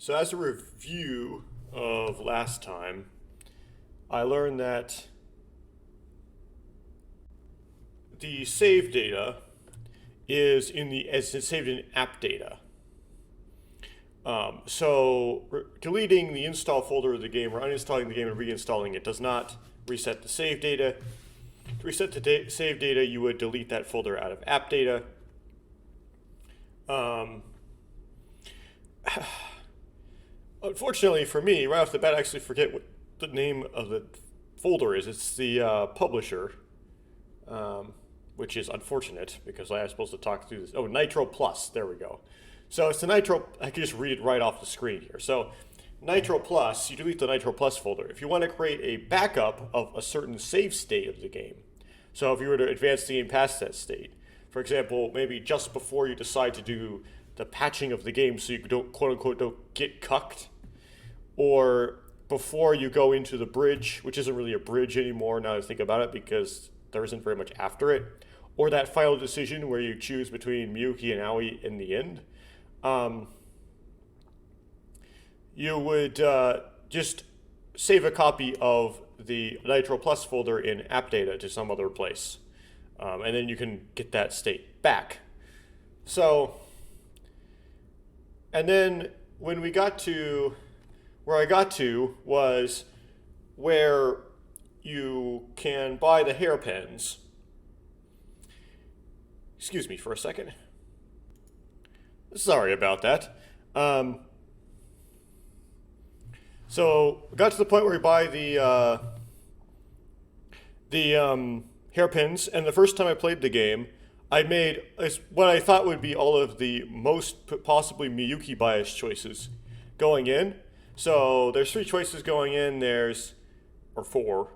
So as a review of last time, I learned that the save data is it's saved in app data. Deleting the install folder of the game or uninstalling the game and reinstalling it does not reset the save data. To reset the save data, you would delete that folder out of app data. Unfortunately for me, right off the bat, I actually forget what the name of the folder is. It's the publisher, which is unfortunate because I was supposed to talk through this. Oh, Nitro Plus. There we go. So it's the Nitro. I can just read it right off the screen here. So Nitro Plus, you delete the Nitro Plus folder. If you want to create a backup of a certain save state of the game, so if you were to advance the game past that state, for example, maybe just before you decide to do the patching of the game so you don't, quote unquote, don't get cucked, or before you go into the bridge, which isn't really a bridge anymore now that I think about it because there isn't very much after it, or that final decision where you choose between Miyuki and Aoi in the end, you would just save a copy of the Nitro Plus folder in app data to some other place. And then you can get that state back. So, and then when we got to, where I got to was where you can buy the hairpins. Excuse me for a second. Sorry about that. So we got to the point where we buy the hairpins, and the first time I played the game, I made what I thought would be all of the most possibly Miyuki biased choices going in. So there's 3 choices going in. Or 4.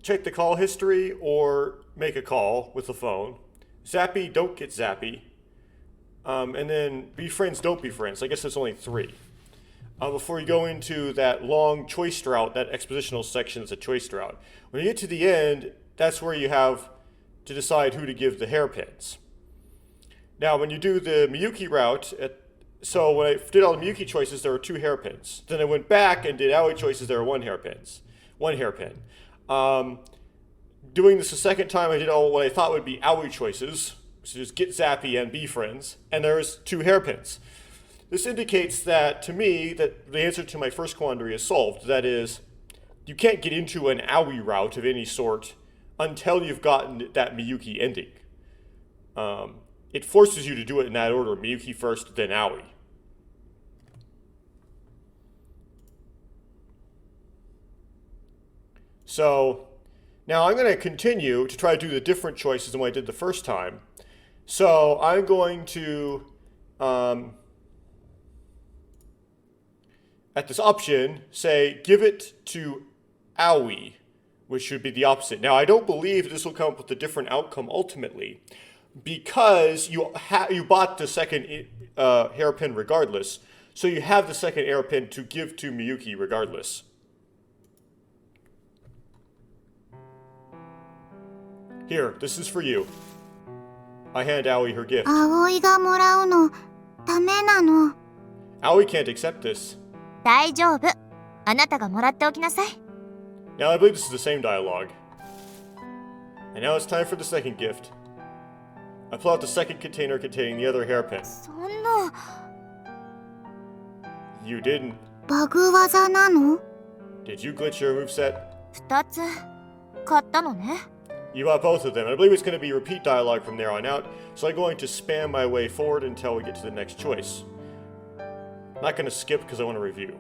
Check the call history or make a call with the phone. Zappy, don't get zappy. And then be friends, don't be friends. I guess there's only 3. Before you go into that long choice route, that expositional section is a choice route. When you get to the end, that's where you have to decide who to give the hairpins. Now, when you do the Miyuki route, so when I did all the Miyuki choices, there were 2 hairpins. Then I went back and did Aoi choices, there were 1 hairpin. Doing this the second time, I did all what I thought would be Aoi choices, so just get zappy and be friends, and there's 2 hairpins. This indicates that, to me, that the answer to my first quandary is solved. That is, you can't get into an Aoi route of any sort until you've gotten that Miyuki ending. It forces you to do it in that order, Miyuki first, then Aoi. So, now I'm going to continue to try to do the different choices than what I did the first time. So, I'm going to... at this option, say, give it to Aoi, which should be the opposite. Now, I don't believe this will come up with a different outcome ultimately, because you bought the second hairpin regardless, so you have the second hairpin to give to Miyuki regardless. Here, this is for you. I hand Aoi her gift. 葵がもらうのダメなの。 Aoi can't accept this. 大丈夫。あなたがもらっておきなさい。 Now, I believe this is the same dialogue. And now it's time for the second gift. I pull out the second container containing the other hairpin. そんな You didn't. バグ技なの？ Did you glitch your moveset? 2つ買ったのね。 You bought both of them. I believe it's going to be repeat dialogue from there on out, so I'm going to spam my way forward until we get to the next choice. I'm not going to skip because I want to review.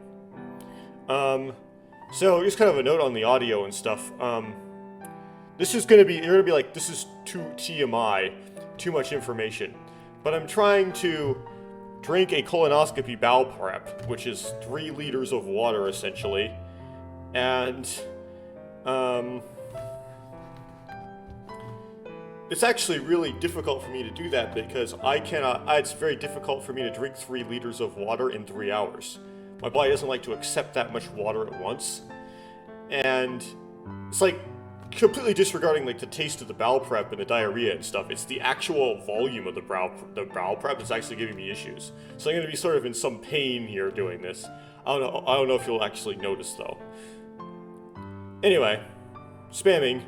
So just kind of a note on the audio and stuff. This is going to be, you're going to be like, this is too TMI, too much information. But I'm trying to drink a colonoscopy bowel prep, which is 3 liters of water essentially. And, it's actually really difficult for me to do that because it's very difficult for me to drink 3 liters of water in 3 hours. My body doesn't like to accept that much water at once. And it's like completely disregarding like the taste of the bowel prep and the diarrhea and stuff. It's the actual volume of the bowel prep that's actually giving me issues. So I'm going to be sort of in some pain here doing this. I don't know if you'll actually notice though. Anyway, spamming.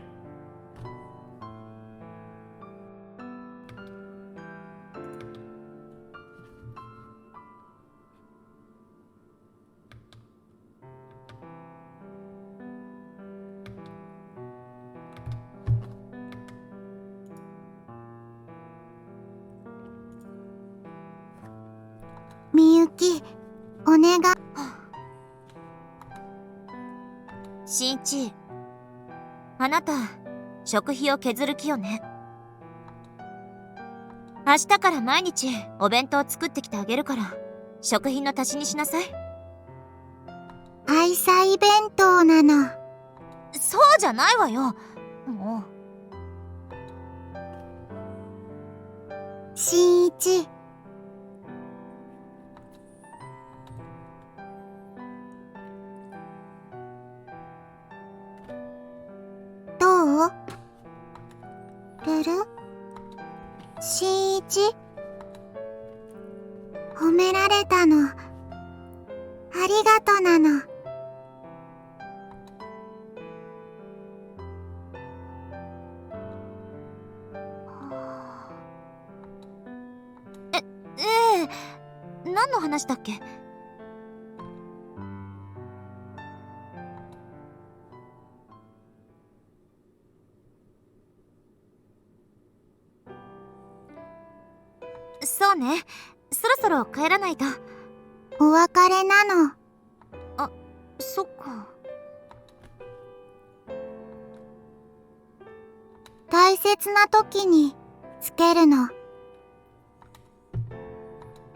みゆき、お願い。しんいち、あなた、食費を削る気よね。明日から毎日お弁当作ってきてあげるから、食費の足しにしなさい。愛妻弁当なの。そうじゃないわよ。もう。しんいち。どう？ルル？しんいち？褒められたの。ありがとなの。何の話だっけ？そうね。そろそろ帰らないと。お別れなの。あ、そっか。大切な時につけるの。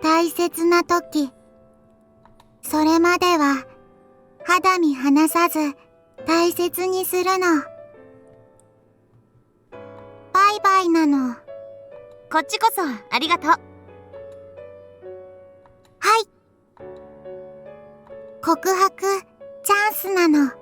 大切な時。それまでは肌身離さず大切にするの。バイバイなの。こっちこそありがとう。はい。告白チャンスなの。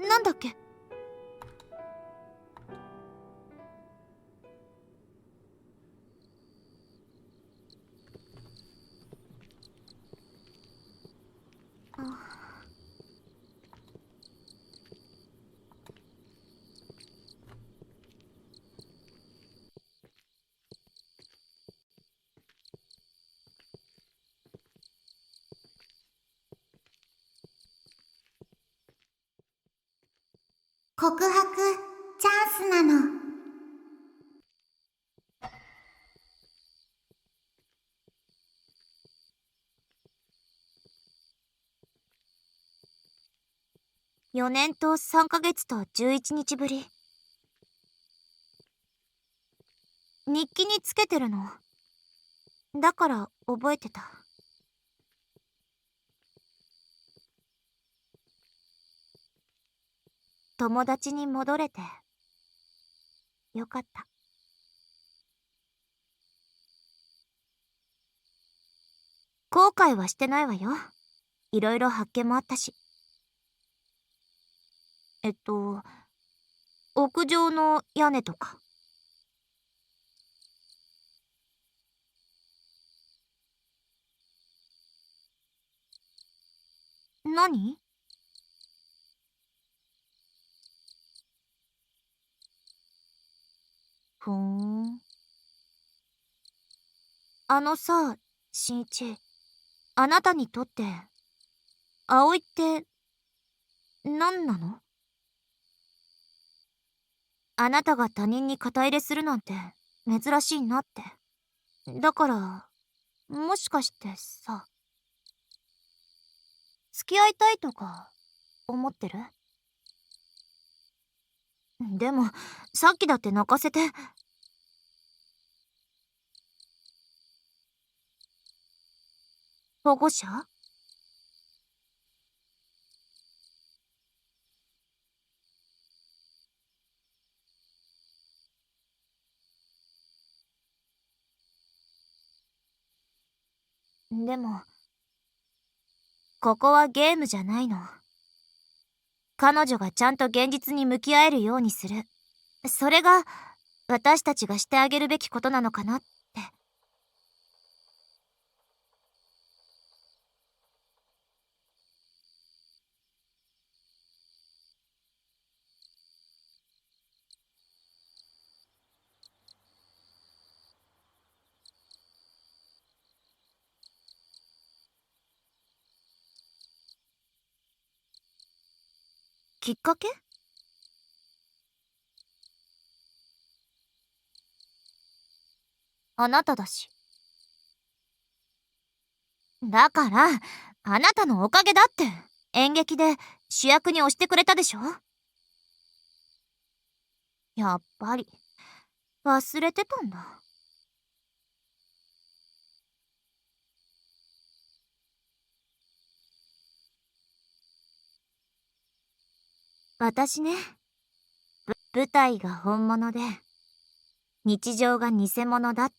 なんだっけ？告白チャンスなの。4年と3ヶ月と11日ぶり。日記につけてるの。だから覚えてた。友達に戻れてよかった。後悔はしてないわよ。いろいろ発見もあったし。屋上の屋根とか。何？ふーん。あのさ、しんいち。あなたにとって、葵って何なの？あなたが他人に肩入れするなんて珍しいなって。だから、もしかしてさ、付き合いたいとか思ってる？でも、さっきだって泣かせて。保護者？でも、ここはゲームじゃないの。彼女がちゃんと現実に向き合えるようにする。それが私たちがしてあげるべきことなのかなって。きっかけ？あなただし。だから、あなたのおかげだって。演劇で主役に押してくれたでしょ？やっぱり、忘れてたんだ。私ね、舞台が本物で、日常が偽物だって。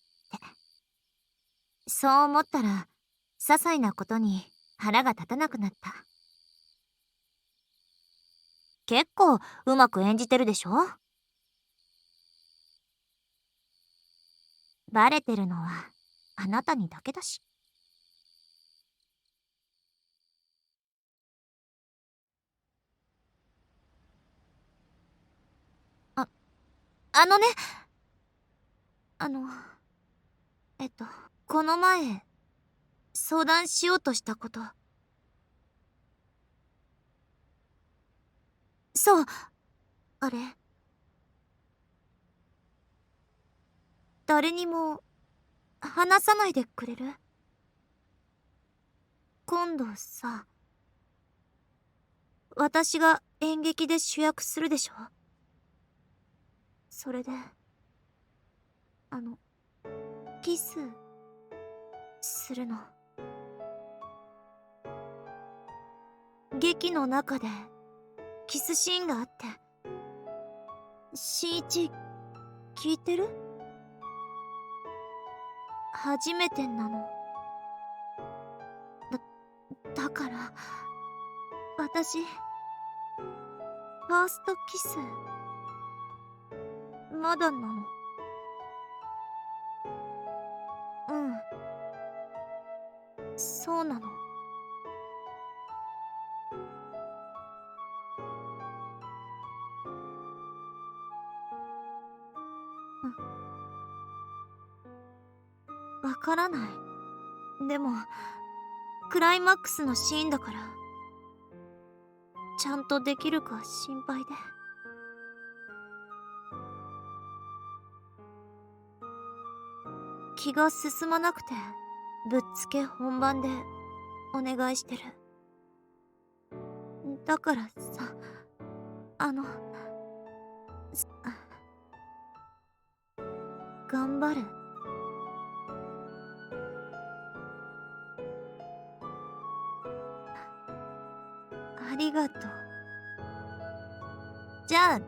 そう思ったら、些細なことに腹が立たなくなった。結構うまく演じてるでしょ？バレてるのはあなたにだけだし。あ、あのね、あの、えっと、この前、相談しようとしたこと。そう、あれ。誰にも話さないでくれる？今度さ、私が演劇で主役するでしょ？それで、あの、キスするの。劇の中でキスシーンがあって。新一、聞いてる？初めてなの。だから、私、ファーストキス、まだなの。うん。そうなの。わからない。でも、クライマックスのシーンだから、ちゃんとできるか心配で。気が進まなくて、ぶっつけ本番でお願いしてる。だからさ、す頑張る。ありがとう。じゃあ、ね。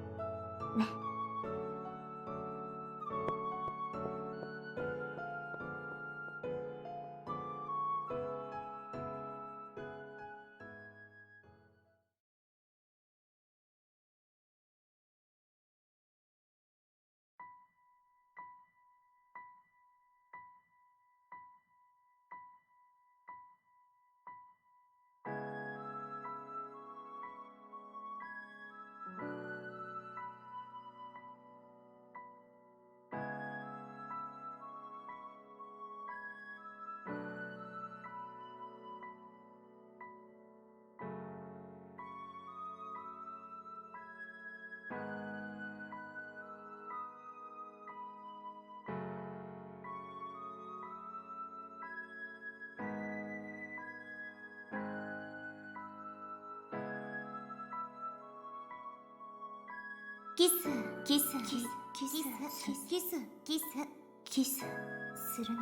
キス、キス、キス、キス、キス、キス、キス、するの。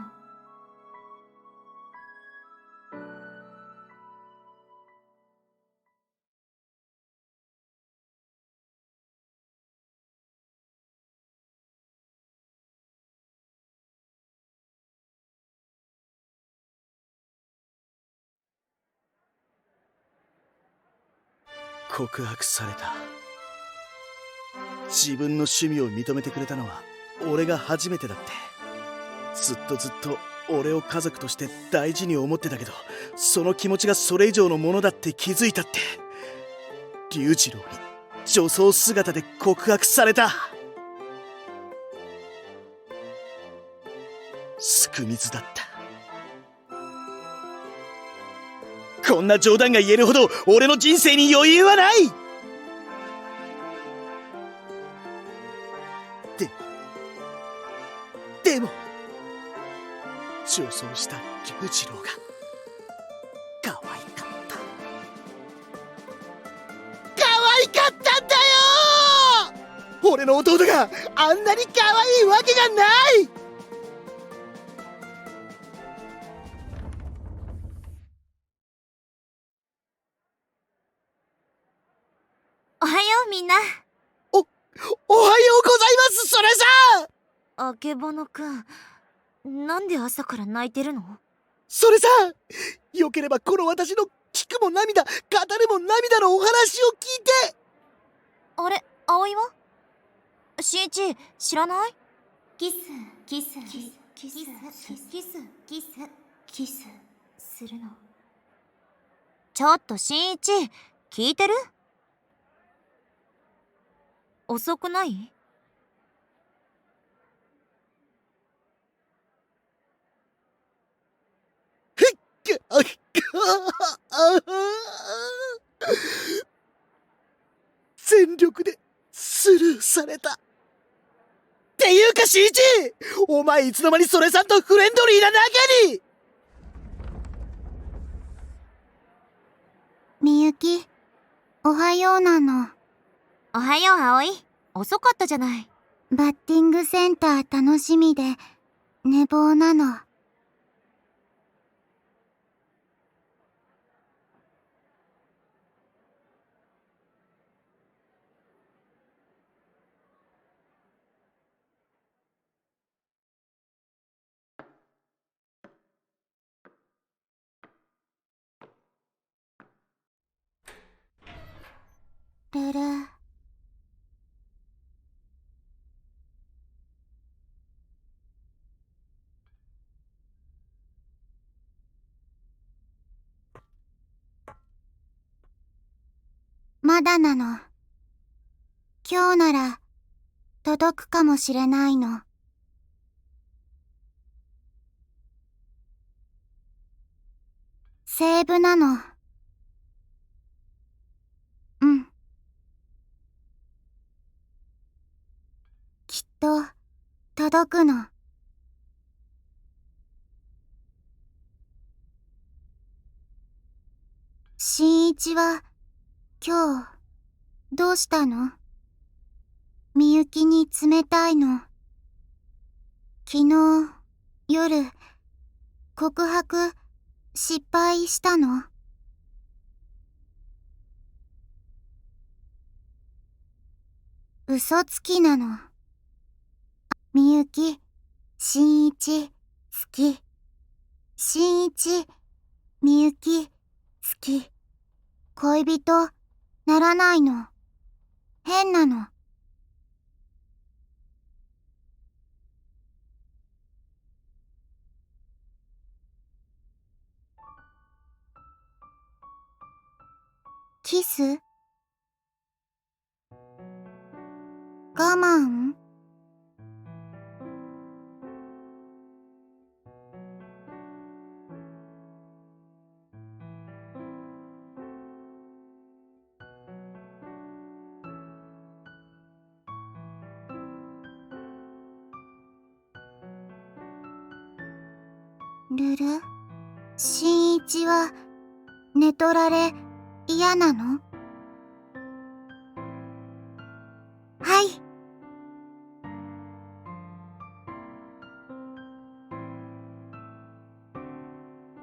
告白された。自分の趣味を認めてくれたのは俺が初めてだって。ずっと俺を家族として大事に思ってたけど、その気持ちがそれ以上のものだって気づいたって。龍二郎に女装姿で告白された。すくみずだった。こんな冗談が言えるほど俺の人生に余裕はない。でも女装した龍二郎が可愛かった。可愛かったんだよ。俺の弟があんなに可愛いわけがない。おはようみんな。おはようございます、それさん。あけぼのくん、なんで朝から泣いてるの？それさん、よければこの私の聞くも涙語るも涙のお話を聞いて。あれ、葵は？しんいち、知らない？キスするの。ちょっとしんいち、聞いてる？遅くない？全力でスルーされた。っていうかしんいち、お前いつの間にそれさんとフレンドリーな仲に。みゆき、おはようなの。おはよう葵、遅かったじゃない。バッティングセンター楽しみで寝坊なの。ルル。まだなの。今日なら届くかもしれないの。セーブなの。うん。きっと届くの。新一は今日どうしたの？みゆきに冷たいの。昨日夜告白失敗したの？嘘つきなの。みゆき、新一好き。新一、みゆき好き。恋人ならないの。変なの。キス？我慢？ルル？新一は寝取られ嫌なの？はい。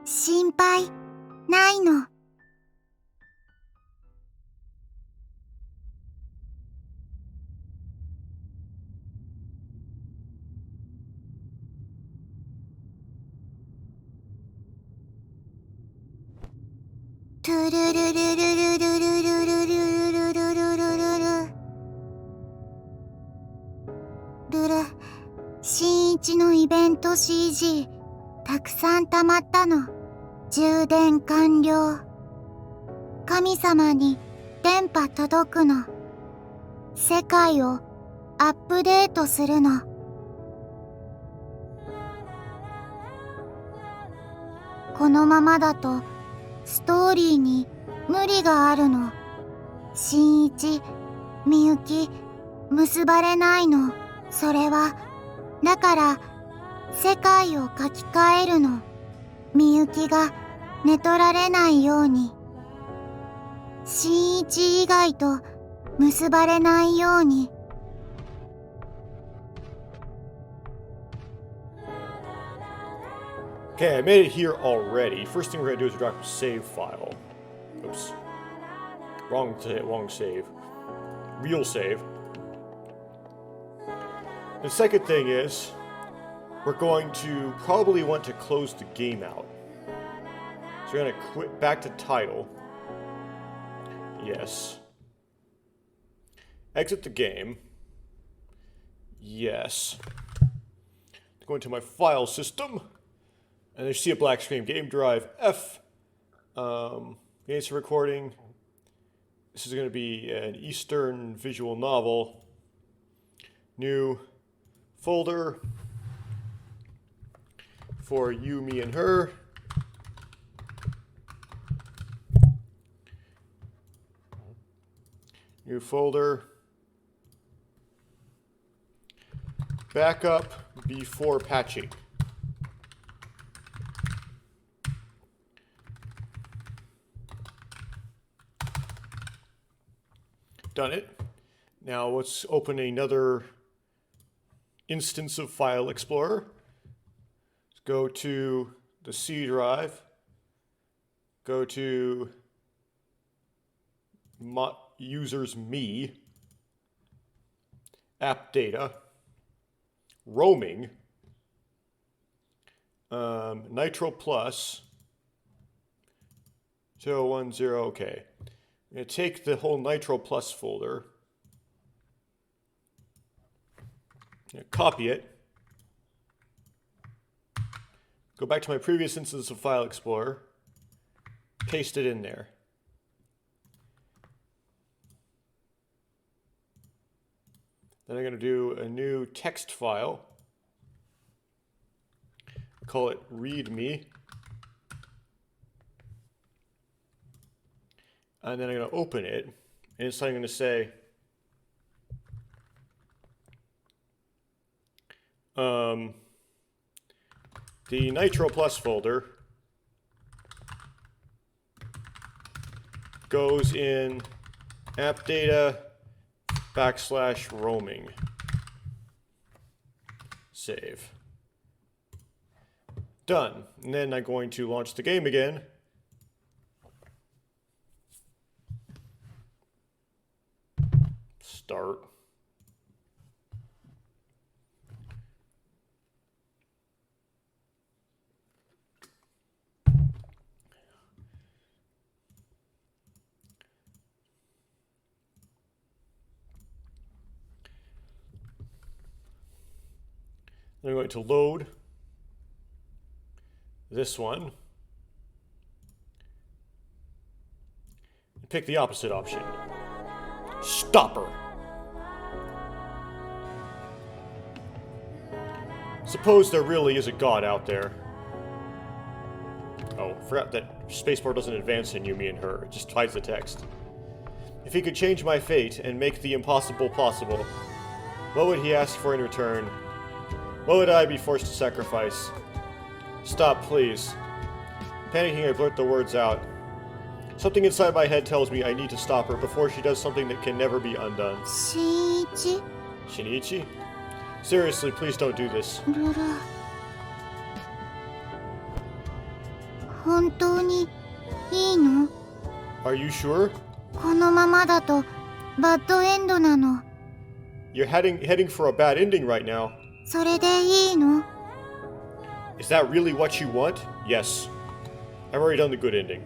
心配ないの。トゥルルルルルルルルルルルルイベント CG たくさん溜まったの。充電完了。神様に電波届くの。世界をアップデートするの。このままだとストーリーに無理があるの。新一、みゆき、結ばれないの。それはだから世界を書き換えるの。みゆきが寝取られないように。新一以外と結ばれないように。Okay, I made it here already. First thing we're gonna do is drop a save file. Oops. Wrong save. Real save. The second thing is, we're going to probably want to close the game out. So we're gonna quit back to title. Yes. Exit the game. Yes. Go into my file system. And you see a black screen. Game drive F. Games recording. This is going to be an Eastern visual novel. New folder for you, me, and her. New folder. Backup before patching. Done it. Now let's open another instance of File Explorer. Let's go to the C drive. Go to users me. App data. Roaming. Nitro Plus. 010, okay. I'm going to take the whole Nitro Plus folder, copy it, go back to my previous instance of File Explorer, paste it in there. Then I'm going to do a new text file, call it README. And then I'm going to open it, and it's going to say, the Nitro Plus folder goes in app data / roaming. Save. Done. And then I'm going to launch the game again. Start. Then I'm going to load this one and pick the opposite option. Stopper. Suppose there really is a god out there. Oh, forgot that spacebar doesn't advance in you, me, and her. It just hides the text. If he could change my fate and make the impossible possible, what would he ask for in return? What would I be forced to sacrifice? Stop, please. Panicking, I blurt the words out. Something inside my head tells me I need to stop her before she does something that can never be undone. Shinichi? Shinichi? Seriously, please don't do this. ルラ。本当にいいの？ Are you sure? このままだとバッドエンドなの。 You're heading for a bad ending right now. それでいいの？ Is that really what you want? Yes. I've already done the good ending.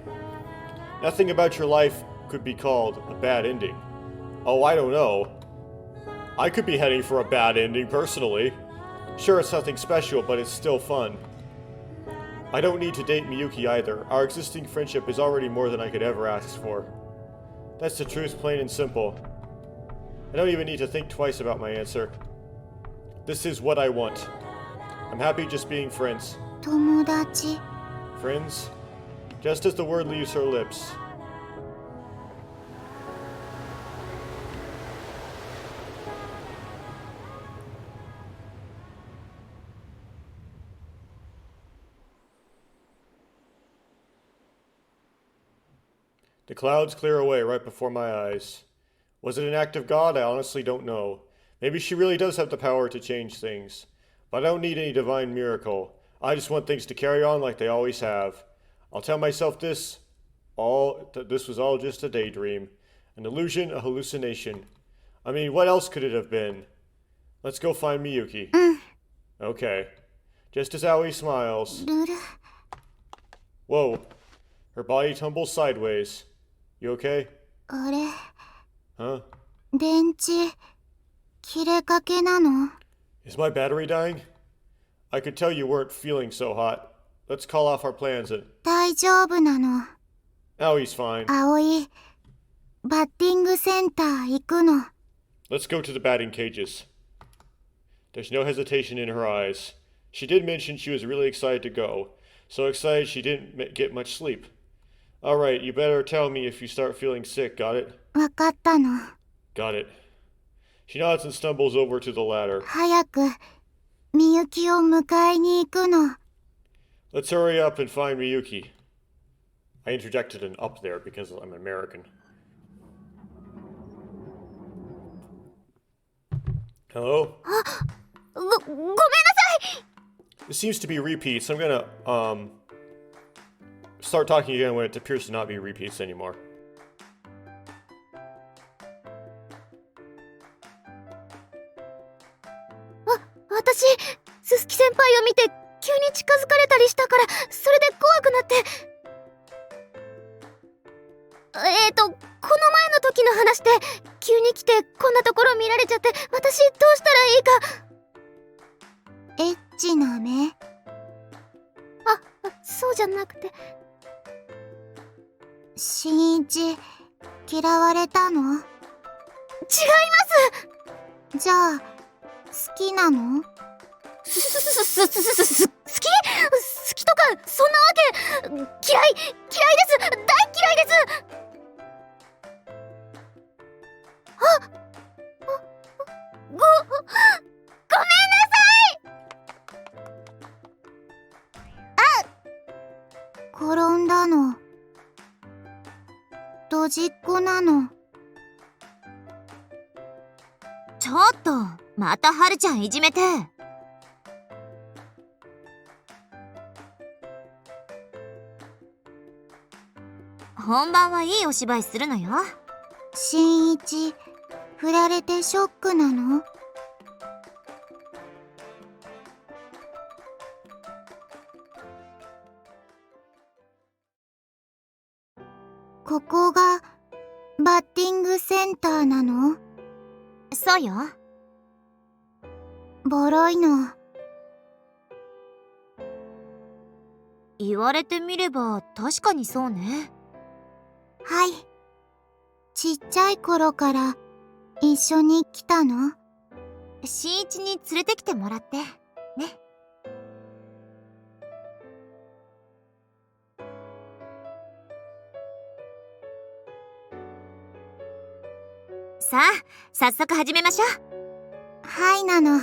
Nothing about your life could be called a bad ending. Oh, I don't know. I could be heading for a bad ending personally. Sure, it's nothing special, but it's still fun. I don't need to date Miyuki either. Our existing friendship is already more than I could ever ask for. That's the truth, plain and simple. I don't even need to think twice about my answer. This is what I want. I'm happy just being friends. 友達 Friends? Just as the word leaves her lips. The clouds clear away right before my eyes. Was it an act of God? I honestly don't know. Maybe she really does have the power to change things. But I don't need any divine miracle. I just want things to carry on like they always have. I'll tell myself this was all just a daydream. An illusion, a hallucination. I mean, what else could it have been? Let's go find Miyuki. Okay. Just as Aoi smiles. ルル Whoa. Her body tumbles sideways. You okay? あれ Huh? 電池切れかけなの Is my battery dying? I could tell you weren't feeling so hot. Let's call off our plans and... 大丈夫なの Aoi's fine. 葵バッティングセンター行くの Let's go to the batting cages. There's no hesitation in her eyes. She did mention she was really excited to go. So excited she didn't get much sleep. Alright, you better tell me if you start feeling sick, got it? わかったの Got it. She nods and stumbles over to the ladder. 早くみゆきを迎えに行くの Let's hurry up and find Miyuki. I interjected an up there because I'm American. Hello? ごめんなさい。 It seems to be repeats. I'm gonna, start talking again when it appears to not be repeats anymore. 私、すすき先輩を見て急に近づかれたりしたからそれで怖くなって。この前の時の話で急に来てこんなところ見られちゃって私どうしたらいいか。エッチな目そうじゃなくて。新一嫌われたの違います。じゃあ好きなの好きとかそんなわけ。嫌いです。大嫌いです。ごめんな転んだのドジっ子なのちょっとまたはるちゃんいじめて。本番はいいお芝居するのよ。新一振られてショックなのここがバッティングセンターなのそうよ。ボロいの言われてみれば確かにそうね。はいちっちゃい頃から一緒に来たの新一に連れてきてもらってね。さあ早速始めましょう。はいなのや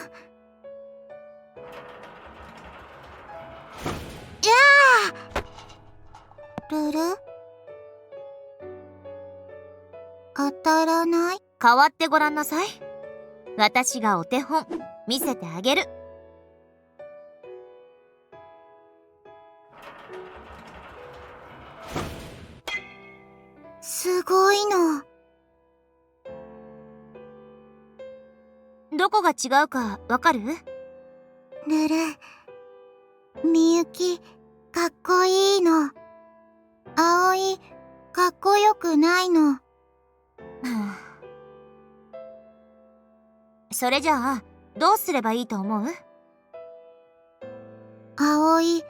あルル当たらない代わってごらんなさい。私がお手本見せてあげる。すごいのどこが違うかわかる？ルルみゆきかっこいいの葵かっこよくないのそれじゃあどうすればいいと思う？葵、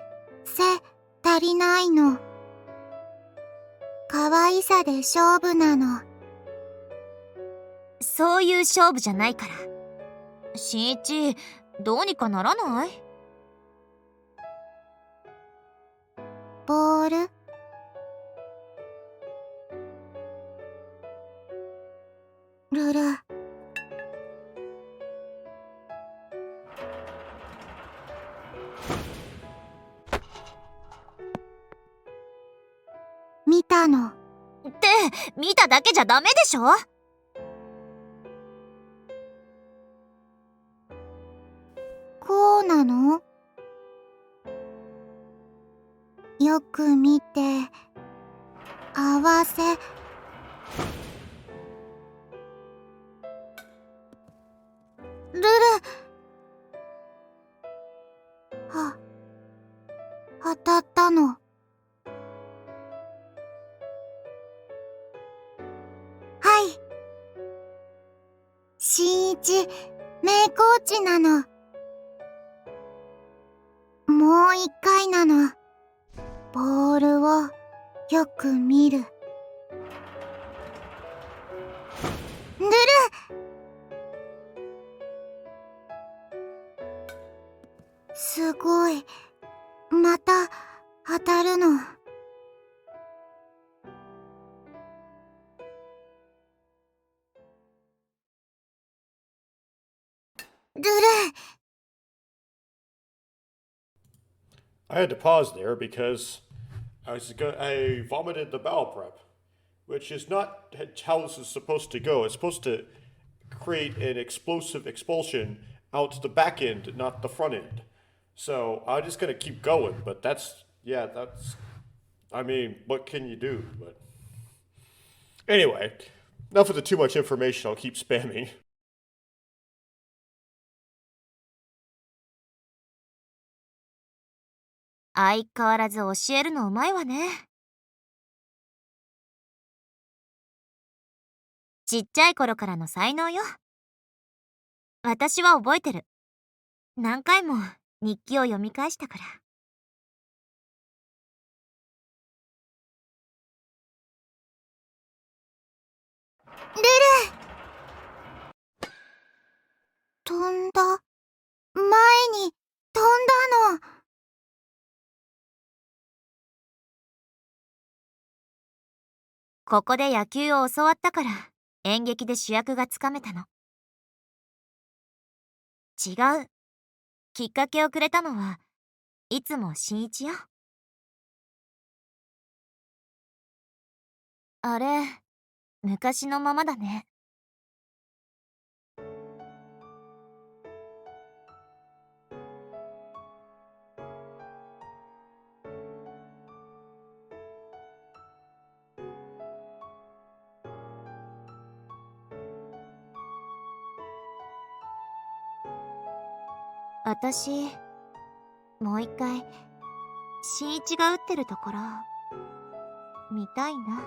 背足りないの。可愛さで勝負なの。そういう勝負じゃないから。新一、どうにかならない？ボール。ルル。見たの。って見ただけじゃダメでしょ。こうなの？よく見て、合わせ。ルル。当たったの。はい。新一、名コーチなの。もう一回なの。ボールをよく見る。ルル。すごい。また当たるの。ルル。I had to pause there because I vomited the bowel prep, which is not how this is supposed to go. It's supposed to create an explosive expulsion out the back end, not the front end. So I'm just gonna keep going, but I mean, what can you do? But anyway, enough of the too much information. I'll keep spamming. 相変わらず教えるのうまいわね。ちっちゃい頃からの才能よ。私は覚えてる。何回も日記を読み返したから。ルル。飛んだ。前に飛んだの。ここで野球を教わったから演劇で主役がつかめたの。違う。きっかけをくれたのはいつも新一よ。あれ、昔のままだね。私、もう一回、新一が打ってるところ、見たいな。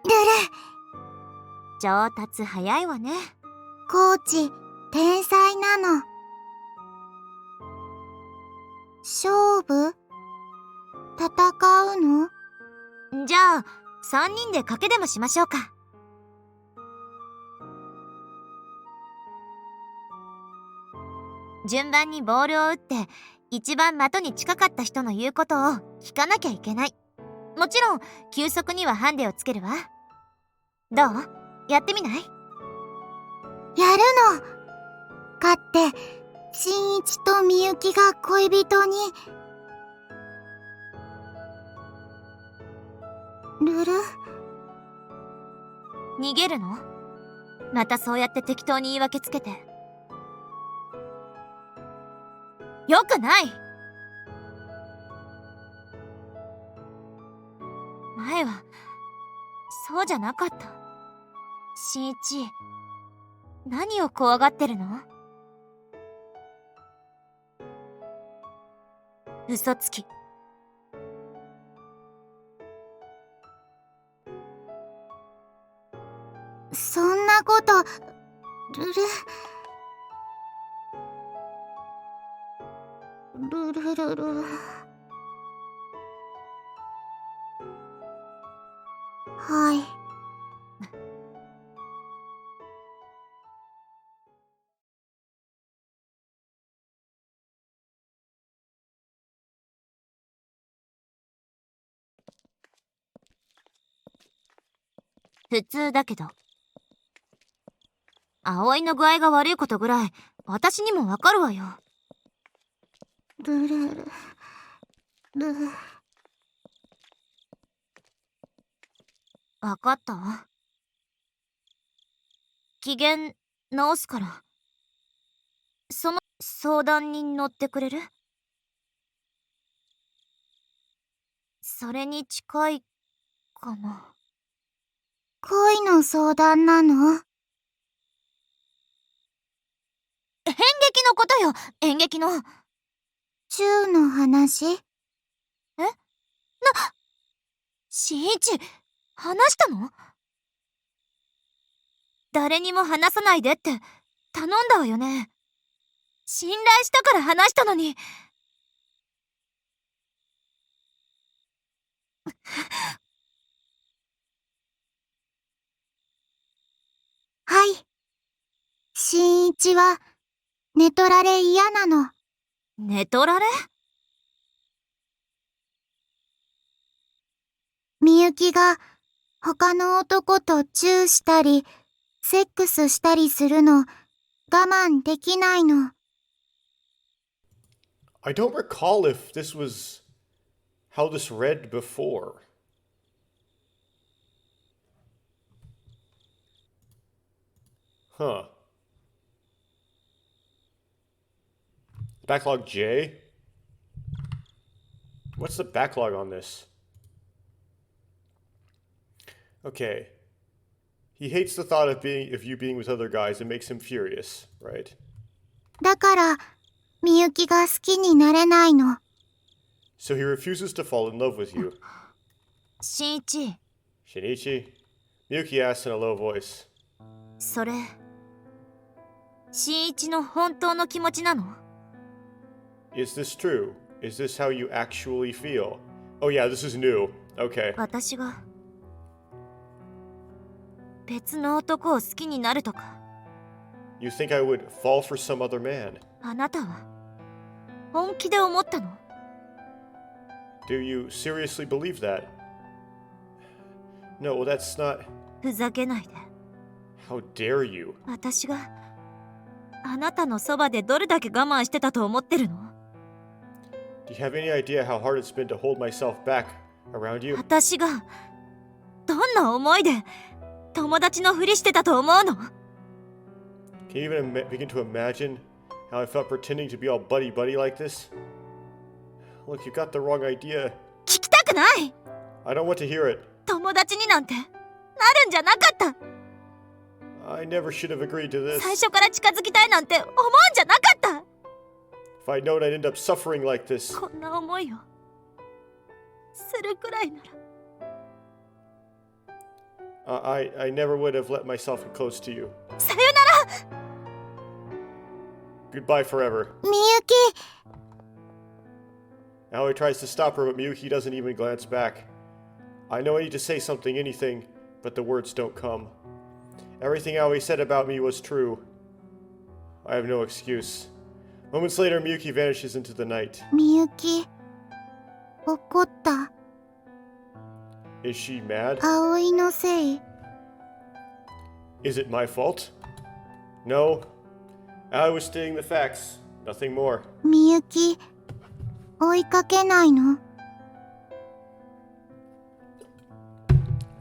ルル。上達早いわね。コーチ、天才なの。勝負？戦うの？じゃあ3人で賭けでもしましょうか。順番にボールを打って一番的に近かった人の言うことを聞かなきゃいけない。もちろん球速にはハンデをつけるわ。どう？やってみない？やるの。勝って新一とみゆきが恋人に。ルル。逃げるの？またそうやって適当に言い訳つけて。よくない！前はそうじゃなかった。新一、何を怖がってるの？嘘つき。そんなこと、ルルルル。はい。普通だけど。葵の具合が悪いことぐらい私にもわかるわよ。ルルルル。わかったわ。機嫌直すから。その相談に乗ってくれる？それに近いかも。恋の相談なの？演劇のことよ、演劇の。チューの話？新一、話したの？誰にも話さないでって頼んだわよね。信頼したから話したのに。はい。新一は寝取られ嫌なの。寝取られ？みゆきが他の男とチューしたり、セックスしたりするの我慢できないの。I don't recall if this was how this read before. Huh. Backlog J? What's the backlog on this? Okay. He hates the thought of you being with other guys. It makes him furious, right? だから、みゆきが好きになれないの。So he refuses to fall in love with you. 新一、 Shinichi? Miyuki asks in a low voice. それ、新一の本当の気持ちなの？ Is this true? Is this how you actually feel? Oh yeah, this is new. Okay. 私が別の男を好きになるとか。You think I would fall for some other man? あなたは本気で思ったの？ Do you seriously believe that? No, well, that's not. ふざけないで。 How dare you? 私があなたのそばでどれだけ我慢してたと思ってるの？ Do you have any idea how hard it's been to hold myself back around you? 私がどんな思いで友達のふりしてたと思うの？ Can you even begin to imagine how I felt pretending to be all buddy-buddy like this? Look, you got the wrong idea. 聞きたくない。 I don't want to hear it. 友達になんてなるんじゃなかった。 I never should have agreed to this. 最初から近づきたいなんて思うんじゃなかった。 If I'd known I'd end up suffering like this. こんな思いをするくらいなら。I never would have let myself get close to you. さよなら。 Goodbye forever. みゆき、 Now he tries to stop her, but Miyuki doesn't even glance back. I know I need to say something, anything, but the words don't come. Everything Aoi said about me was true. I have no excuse. Moments later, Miyuki vanishes into the night. みゆき、怒った。 Is she mad? 葵のせい？ Is it my fault? No. I was stating the facts. Nothing more. みゆき、追いかけないの？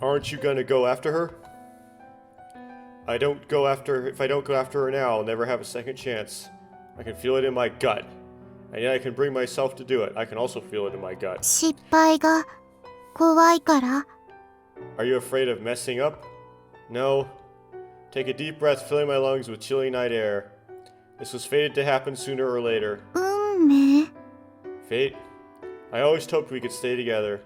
Aren't you gonna go after her? If I don't go after her now, I'll never have a second chance. I can feel it in my gut. And yet I can bring myself to do it. I can also feel it in my gut. 失敗が怖いから？ Are you afraid of messing up? No. Take a deep breath, filling my lungs with chilly night air. This was fated to happen sooner or later. 運命？ Fate? I always hoped we could stay together,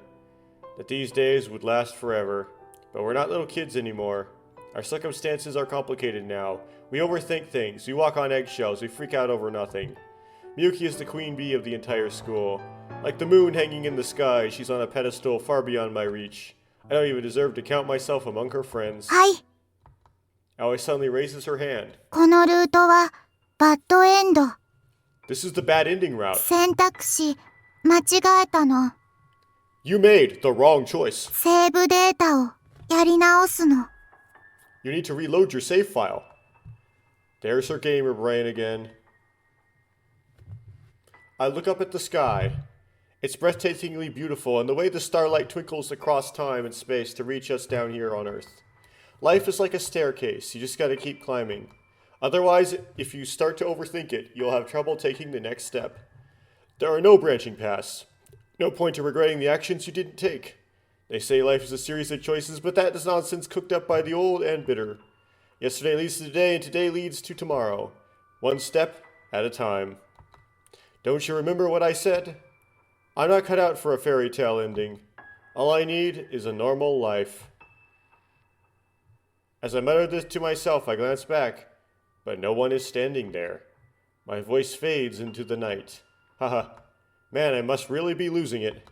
that these days would last forever. But we're not little kids anymore. Our circumstances are complicated now. We overthink things, we walk on eggshells, we freak out over nothing. Miyuki is the queen bee of the entire school. Like the moon hanging in the sky, she's on a pedestal far beyond my reach. I don't even deserve to count myself among her friends. はい。 Aoi suddenly raises her hand. このルートはバッドエンド。 This is the bad ending route. 選択肢間違えたの。 You made the wrong choice. セーブデータをやり直すの。 You need to reload your save file. There's her gamer brain again. I look up at the sky. It's breathtakingly beautiful, and the way the starlight twinkles across time and space to reach us down here on Earth. Life is like a staircase, you just gotta keep climbing. Otherwise, if you start to overthink it, you'll have trouble taking the next step. There are no branching paths. No point in regretting the actions you didn't take. They say life is a series of choices, but that is nonsense cooked up by the old and bitter. Yesterday leads to today, and today leads to tomorrow. One step at a time. Don't you remember what I said? I'm not cut out for a fairy tale ending. All I need is a normal life. As I muttered this to myself, I glanced back, but no one is standing there. My voice fades into the night. Haha. Man, I must really be losing it.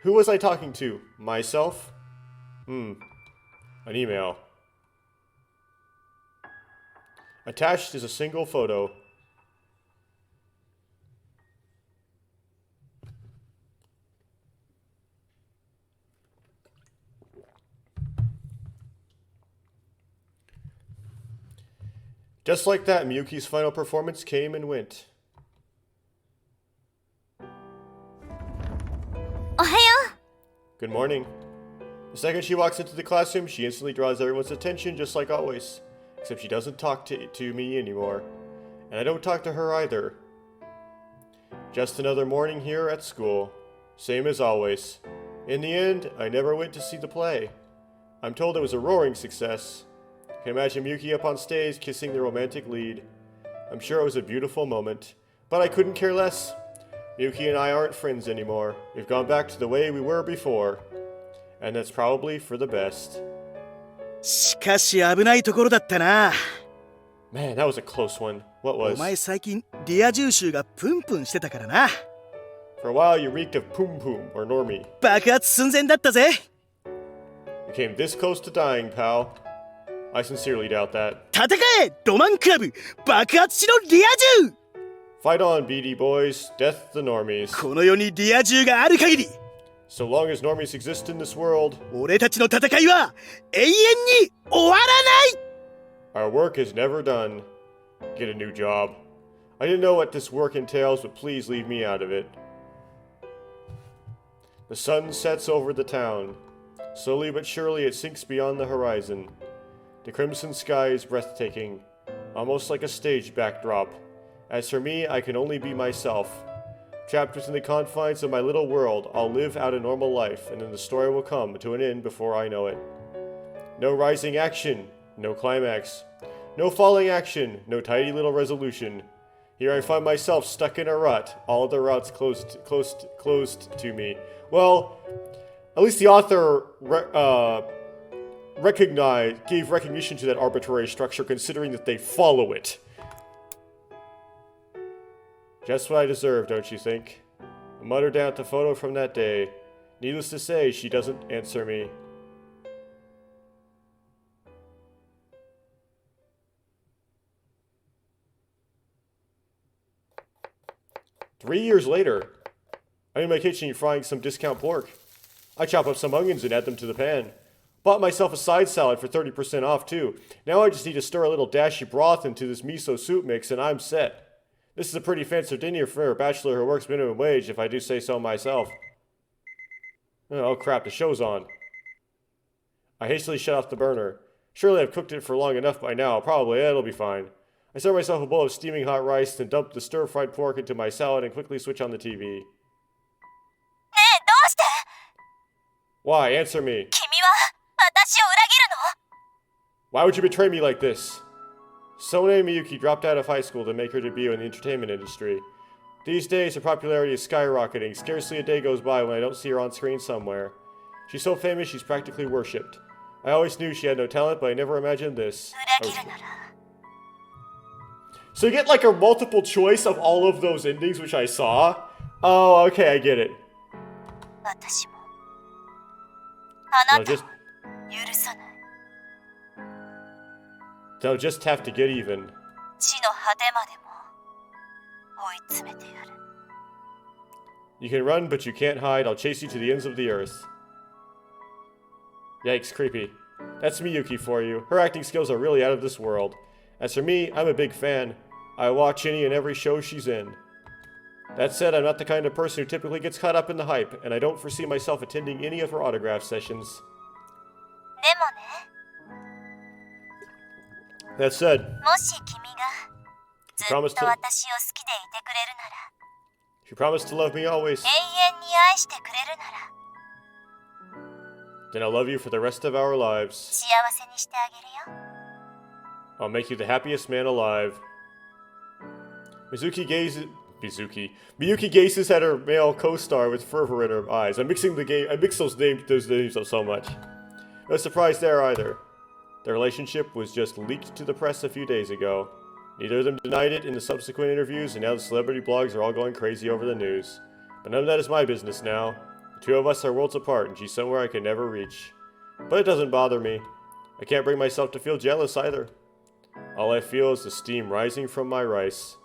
Who was I talking to? Myself? An email. Attached is a single photo. Just like that, Miyuki's final performance came and went. おはよ Good morning. The second she walks into the classroom, she instantly draws everyone's attention just like always. Except she doesn't talk to me anymore. And I don't talk to her either. Just another morning here at school. Same as always. In the end, I never went to see the play. I'm told it was a roaring success. I can imagine Miyuki up on stage kissing the romantic lead. I'm sure it was a beautiful moment. But I couldn't care less. Miyuki and I aren't friends anymore. We've gone back to the way we were before. And that's probably for the best. しかし危ないところだったな。 Man, that was a close one. What お was? 前最近リア充臭がプンプンしてたからな。 For a while you reeked of Poom Poom, or Normie. 爆発寸前だったぜ。 You came this close to dying, pal. I sincerely doubt that. 戦えロマンクラブ爆発しろリア充 Fight on, BD boys. Death the normies. この世にリア充がある限り So long as normies exist in this world, 俺たちの戦いは永遠に終わらない our work is never done. Get a new job. I didn't know what this work entails, but please leave me out of it. The sun sets over the town. Slowly but surely it sinks beyond the horizon. The crimson sky is breathtaking, almost like a stage backdrop. As for me, I can only be myself. Trapped within the confines of my little world, I'll live out a normal life, and then the story will come to an end before I know it. No rising action, no climax. No falling action, no tidy little resolution. Here I find myself stuck in a rut, all of the routes closed to me. Well, at least the author gave recognition to that arbitrary structure, considering that they follow it. Just what I deserve, don't you think? I mutter down at the photo from that day. Needless to say, she doesn't answer me. Three years later, I'm in my kitchen frying some discount pork. I chop up some onions and add them to the pan. Bought myself a side salad for 30% off too. Now I just need to stir a little dashy broth into this miso soup mix and I'm set. This is a pretty fancy dinner for a bachelor who works minimum wage, if I do say so myself. Oh crap, the show's on. I hastily shut off the burner. Surely I've cooked it for long enough by now. Probably, it'll be fine. I serve myself a bowl of steaming hot rice, then dump the stir-fried pork into my salad and quickly switch on the TV. ねえ、どうして Why? Answer me. 君は私を裏切るの Why would you betray me like this? Sone Miyuki dropped out of high school to make her debut in the entertainment industry. These days, her popularity is skyrocketing. Scarcely a day goes by when I don't see her on screen somewhere. She's so famous, she's practically worshipped. I always knew she had no talent, but I never imagined this. 裏切るなら So you get like a multiple choice of all of those endings, which I saw. Oh, okay, I get it. 私もあ They'll なた just, を許さない they'll just have to get even. 地の果てまでも追い詰めてやる You can run, but you can't hide. I'll chase you to the ends of the earth. Yikes, creepy. That's Miyuki for you. Her acting skills are really out of this world. As for me, I'm a big fan. I watch any and every show she's in. That said, I'm not the kind of person who typically gets caught up in the hype, and I don't foresee myself attending any of her autograph sessions. でもね That said, もし君がずっと私を好きでいてくれるなら she promised to love me always. 永遠に愛してくれるなら Then I'll love you for the rest of our lives. 幸せにしてあげるよ I'll make you the happiest man alive. Miyuki gazes at her male co-star with fervor in her eyes. I mix those names up so much. No surprise there either. Their relationship was just leaked to the press a few days ago. Neither of them denied it in the subsequent interviews, and now the celebrity blogs are all going crazy over the news. But none of that is my business now. The two of us are worlds apart, and she's somewhere I can never reach. But it doesn't bother me. I can't bring myself to feel jealous either. All I feel is the steam rising from my rice,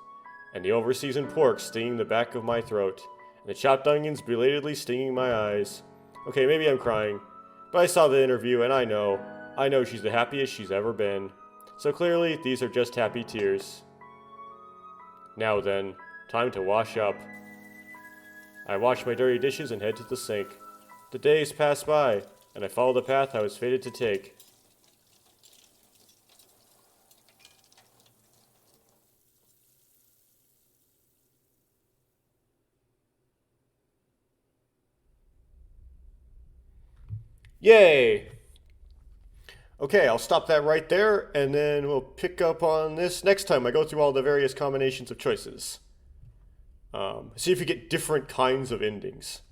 and the overseasoned pork stinging the back of my throat, and the chopped onions belatedly stinging my eyes. Okay, maybe I'm crying, but I saw the interview, and I know she's the happiest she's ever been. So clearly, these are just happy tears. Now then, time to wash up. I wash my dirty dishes and head to the sink. The days pass by, and I follow the path I was fated to take. Yay! Okay, I'll stop that right there, and then we'll pick up on this next time I go through all the various combinations of choices. See if you get different kinds of endings.